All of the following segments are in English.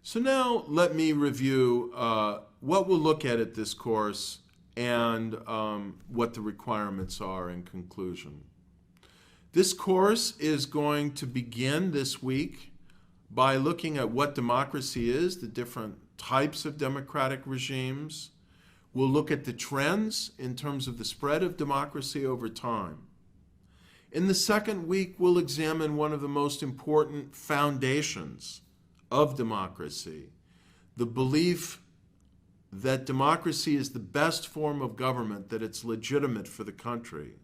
So now let me review what we'll look at this course and what the requirements are in conclusion. This course is going to begin this week by looking at what democracy is, the different types of democratic regimes. We'll look at the trends in terms of the spread of democracy over time. In the second week, we'll examine one of the most important foundations of democracy, the belief that democracy is the best form of government, that it's legitimate for the country.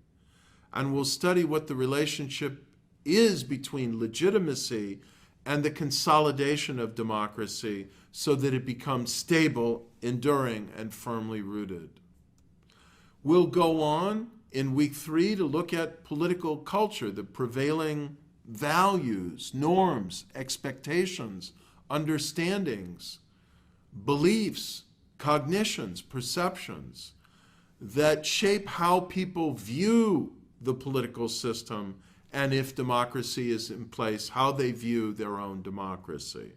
And we'll study what the relationship is between legitimacy and the consolidation of democracy so that it becomes stable, enduring, and firmly rooted. We'll go on in week 3 to look at political culture, the prevailing values, norms, expectations, understandings, beliefs, cognitions, perceptions that shape how people view the political system, and if democracy is in place, how they view their own democracy.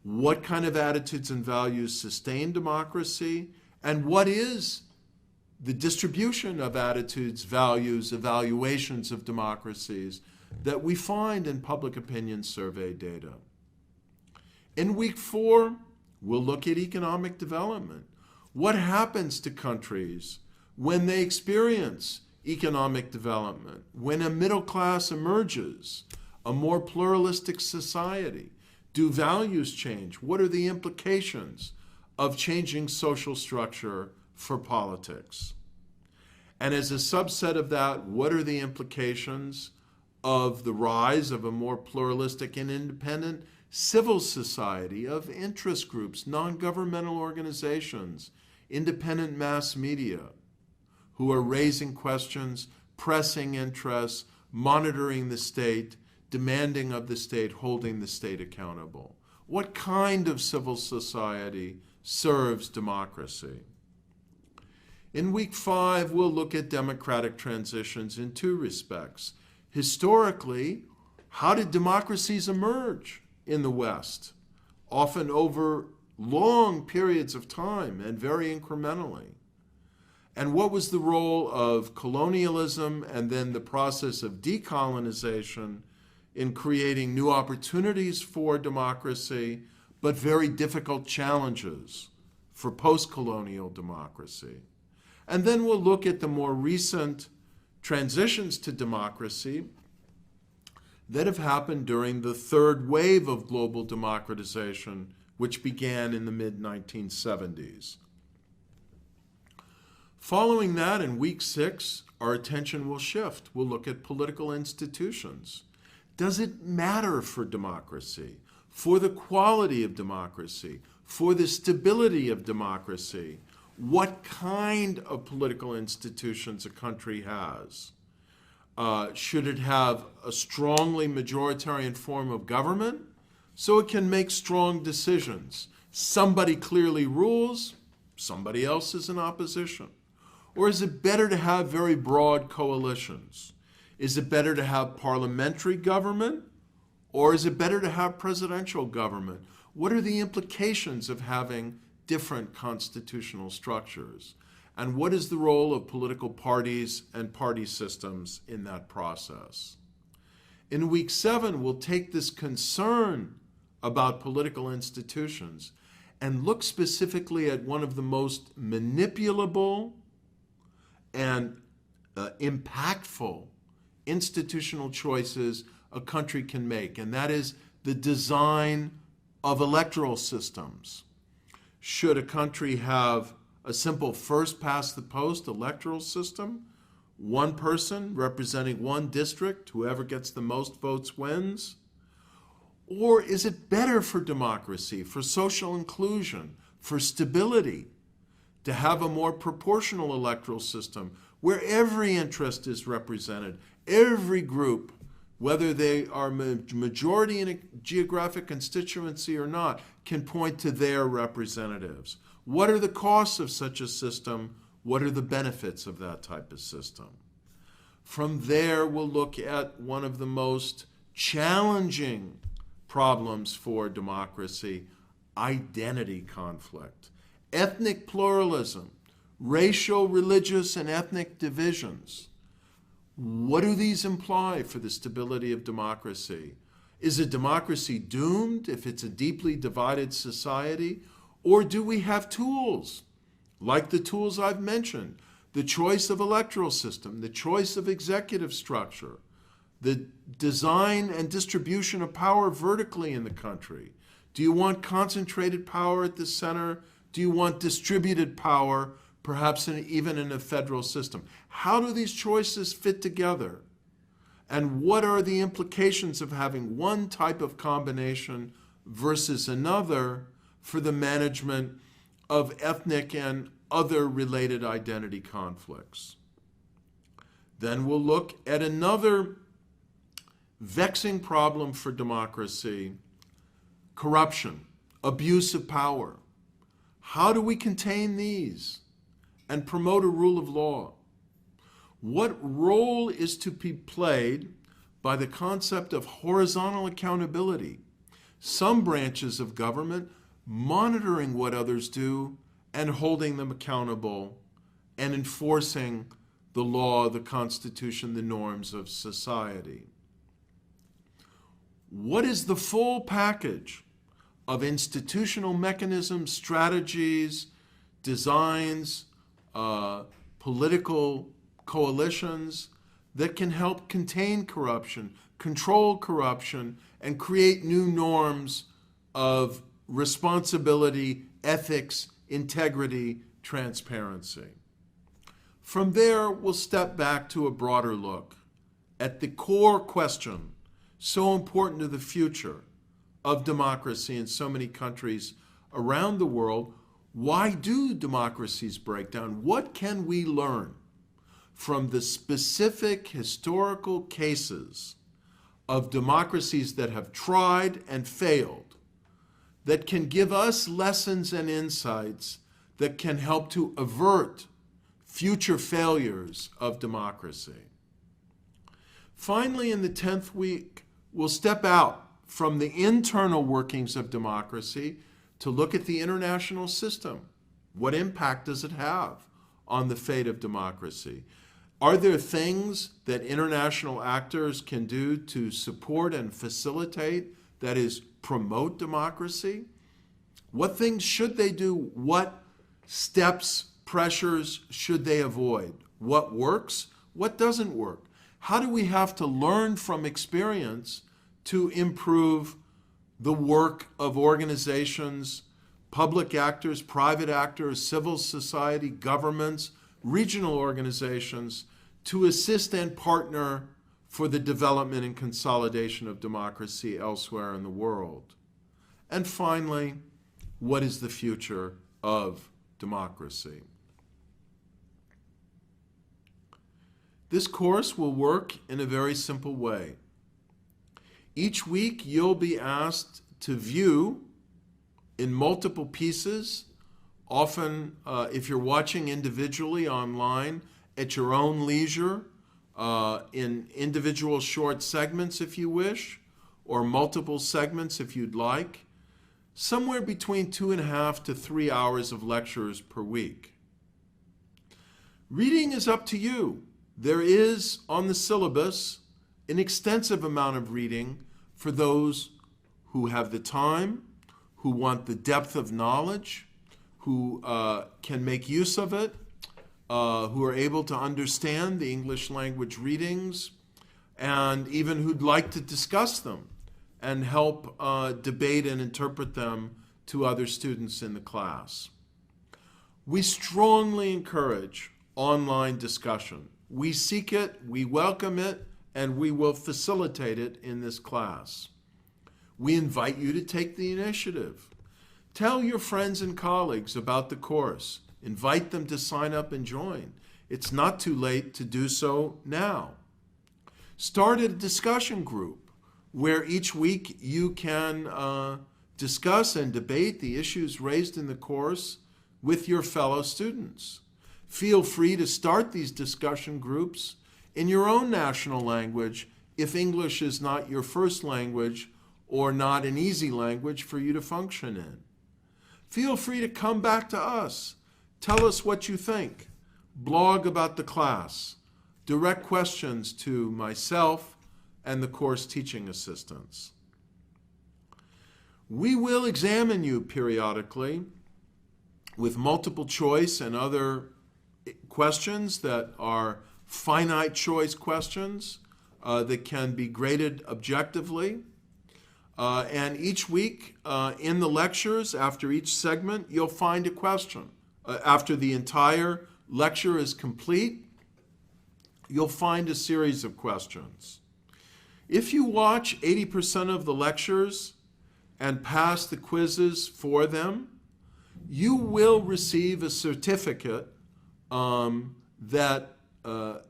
What kind of attitudes and values sustain democracy, and what is the distribution of attitudes, values, evaluations of democracies that we find in public opinion survey data. In week 4, we'll look at economic development. What happens to countries when they experience economic development, when a middle class emerges, a more pluralistic society? Do values change? What are the implications of changing social structure for politics? And as a subset of that, what are the implications of the rise of a more pluralistic and independent civil society, of interest groups, non-governmental organizations, independent mass media, who are raising questions, pressing interests, monitoring the state, demanding of the state, holding the state accountable? What kind of civil society serves democracy? In week 5, we'll look at democratic transitions in 2 respects. Historically, how did democracies emerge in the West? Often over long periods of time and very incrementally. And what was the role of colonialism and then the process of decolonization in creating new opportunities for democracy, but very difficult challenges for post-colonial democracy? And then we'll look at the more recent transitions to democracy that have happened during the third wave of global democratization, which began in the mid-1970s. Following that, in week 6, our attention will shift. We'll look at political institutions. Does it matter for democracy, for the quality of democracy, for the stability of democracy, what kind of political institutions a country has? Should it have a strongly majoritarian form of government so it can make strong decisions? Somebody clearly rules, somebody else is in opposition. Or is it better to have very broad coalitions? Is it better to have parliamentary government, or is it better to have presidential government? What are the implications of having different constitutional structures? And what is the role of political parties and party systems in that process? In week 7, we'll take this concern about political institutions and look specifically at one of the most manipulable and impactful institutional choices a country can make, and that is the design of electoral systems. Should a country have a simple first-past-the-post electoral system, one person representing one district, whoever gets the most votes wins? Or is it better for democracy, for social inclusion, for stability, to have a more proportional electoral system where every interest is represented, every group, whether they are majority in a geographic constituency or not, can point to their representatives? What are the costs of such a system? What are the benefits of that type of system? From there, we'll look at one of the most challenging problems for democracy: identity conflict, ethnic pluralism, racial, religious, and ethnic divisions. What do these imply for the stability of democracy? Is a democracy doomed if it's a deeply divided society? Or do we have tools, like the tools I've mentioned, the choice of electoral system, the choice of executive structure, the design and distribution of power vertically in the country? Do you want concentrated power at the center? Do you want distributed power, perhaps even in a federal system? How do these choices fit together? And what are the implications of having one type of combination versus another for the management of ethnic and other related identity conflicts? Then we'll look at another vexing problem for democracy: corruption, abuse of power. How do we contain these and promote a rule of law? What role is to be played by the concept of horizontal accountability, some branches of government monitoring what others do and holding them accountable and enforcing the law, the Constitution, the norms of society? What is the full package of institutional mechanisms, strategies, designs, political coalitions that can help contain corruption, control corruption, and create new norms of responsibility, ethics, integrity, transparency? From there, we'll step back to a broader look at the core question, so important to the future of democracy in so many countries around the world. Why do democracies break down? What can we learn from the specific historical cases of democracies that have tried and failed, that can give us lessons and insights that can help to avert future failures of democracy? Finally, in the 10th week, we'll step out from the internal workings of democracy to look at the international system. What impact does it have on the fate of democracy? Are there things that international actors can do to support and facilitate, that is, promote democracy? What things should they do? What steps, pressures should they avoid? What works? What doesn't work? How do we have to learn from experience to improve the work of organizations, public actors, private actors, civil society, governments, regional organizations, to assist and partner for the development and consolidation of democracy elsewhere in the world? And finally, what is the future of democracy? This course will work in a very simple way. Each week, you'll be asked to view in multiple pieces, often if you're watching individually online at your own leisure, in individual short segments if you wish, or multiple segments if you'd like, somewhere between 2.5 to 3 hours of lectures per week. Reading is up to you. There is on the syllabus an extensive amount of reading for those who have the time, who want the depth of knowledge, who can make use of it, who are able to understand the English language readings, and even who'd like to discuss them and help debate and interpret them to other students in the class. We strongly encourage online discussion. We seek it, we welcome it, and we will facilitate it in this class. We invite you to take the initiative. Tell your friends and colleagues about the course. Invite them to sign up and join. It's not too late to do so now. Start a discussion group where each week you can discuss and debate the issues raised in the course with your fellow students. Feel free to start these discussion groups in your own national language if English is not your first language, or not an easy language for you to function in. Feel free to come back to us. Tell us what you think. Blog about the class. Direct questions to myself and the course teaching assistants. We will examine you periodically with multiple choice and other questions that are finite choice questions that can be graded objectively. And each week in the lectures, after each segment, you'll find a question. After the entire lecture is complete, you'll find a series of questions. If you watch 80% of the lectures and pass the quizzes for them, you will receive a certificate that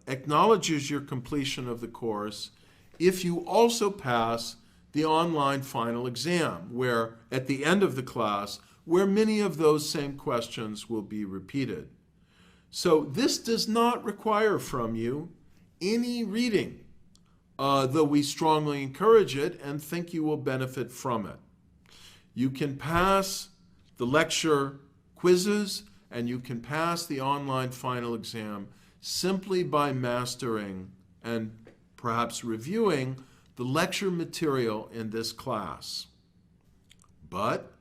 acknowledges your completion of the course if you also pass the online final exam, where at the end of the class, where many of those same questions will be repeated. So this does not require from you any reading, though we strongly encourage it and think you will benefit from it. You can pass the lecture quizzes and you can pass the online final exam simply by mastering and perhaps reviewing the lecture material in this class. But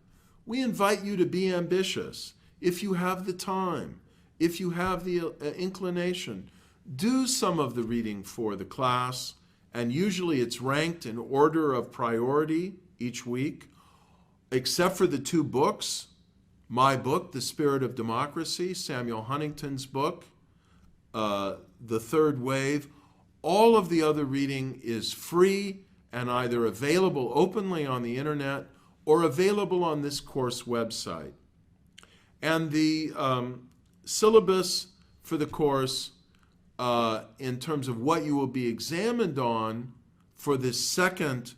we invite you to be ambitious. If you have the time, if you have the inclination, do some of the reading for the class, and usually it's ranked in order of priority each week, except for the two books, my book, The Spirit of Democracy, Samuel Huntington's book, The Third Wave. All of the other reading is free and either available openly on the internet or available on this course website. And the syllabus for the course, in terms of what you will be examined on for this second,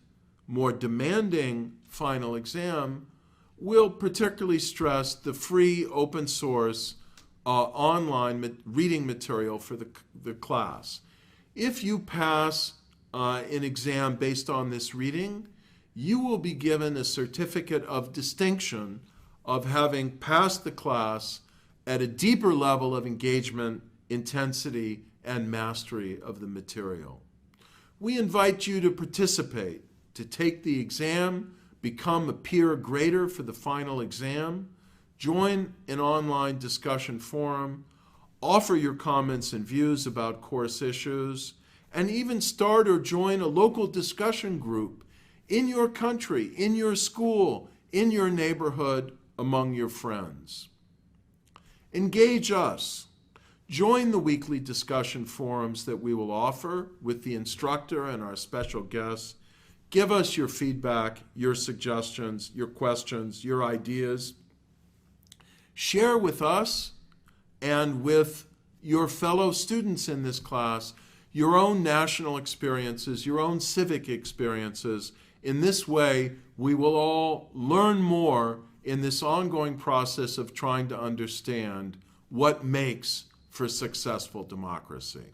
more demanding final exam, will particularly stress the free open source online reading material for the class. If you pass an exam based on this reading, you will be given a certificate of distinction of having passed the class at a deeper level of engagement, intensity, and mastery of the material. We invite you to participate, to take the exam, become a peer grader for the final exam, join an online discussion forum, offer your comments and views about course issues, and even start or join a local discussion group in your country, in your school, in your neighborhood, among your friends. Engage us. Join the weekly discussion forums that we will offer with the instructor and our special guests. Give us your feedback, your suggestions, your questions, your ideas. Share with us and with your fellow students in this class your own national experiences, your own civic experiences. In this way, we will all learn more in this ongoing process of trying to understand what makes for successful democracy.